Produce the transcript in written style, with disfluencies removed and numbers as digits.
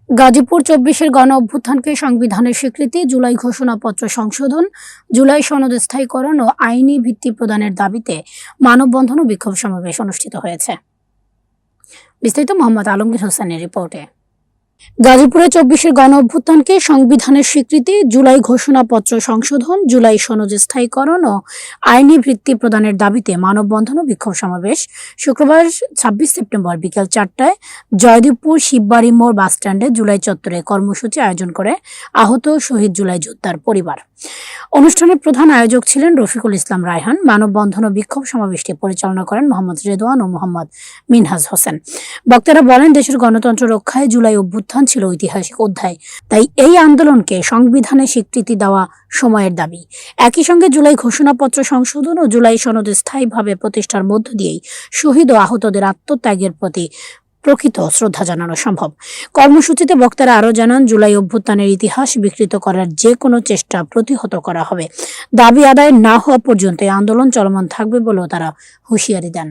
গাজীপুর ২৪-এর গণ অভ্যুত্থানকে সংবিধানের স্বীকৃতি, জুলাই ঘোষণাপত্র সংশোধন, জুলাই সনদ স্থায়ীকরণ ও আইনি ভিত্তি প্রদানের দাবিতে মানববন্ধন ও বিক্ষোভ সমাবেশ অনুষ্ঠিত হয়েছে। বিস্তারিত মোহাম্মদ আলমগীর হোসেনের রিপোর্টে। গাজীপুরে ২৪-এর গণ অভ্যুত্থানকে সংবিধানের স্বীকৃতি, জুলাই ঘোষণাপত্র সংশোধন, জুলাই সনদ স্থায়ীকরণ ও আইনি ভিত্তি প্রদানের দাবিতে মানববন্ধন ও বিক্ষোভ সমাবেশ শুক্রবার ২৬ সেপ্টেম্বর বিকেল ৪টায় জয়দেবপুর শিববাড়ি মোড় বাসস্ট্যান্ডে জুলাই চত্বরে কর্মসূচি আয়োজন করে আহত শহীদ জুলাই যোদ্ধার পরিবার। অনুষ্ঠানের প্রধান আয়োজক ছিলেন রফিকুল ইসলাম রায়হান। মানববন্ধন ও বিক্ষোভ সমাবেশটি পরিচালনা করেন মোহাম্মদ রেদওয়ান ও মোহাম্মদ মিনহাজ হোসেন। বক্তারা বলেন, দেশের গণতন্ত্র রক্ষায় জুলাই অভ্যুত্থান ছিল ঐতিহাসিক অধ্যায়, তাই এই আন্দোলনকে সংবিধানে স্বীকৃতি দেওয়া সময়ের দাবি। একই সঙ্গে জুলাই ঘোষণাপত্র সংশোধন ও জুলাই সনদ স্থায়ীভাবে প্রতিষ্ঠার মধ্য দিয়েই শহীদ ও আহতদের আত্মত্যাগের প্রতি প্রকৃত শ্রদ্ধা জানানো সম্ভব। কর্মসূচিতে বক্তারা আরও জানান, জুলাই অভ্যুত্থানের ইতিহাস বিকৃত করার যে কোনো চেষ্টা প্রতিহত করা হবে। দাবি আদায় না হওয়া পর্যন্ত এই আন্দোলন চলমান থাকবে বলেও তারা হুঁশিয়ারি দেন।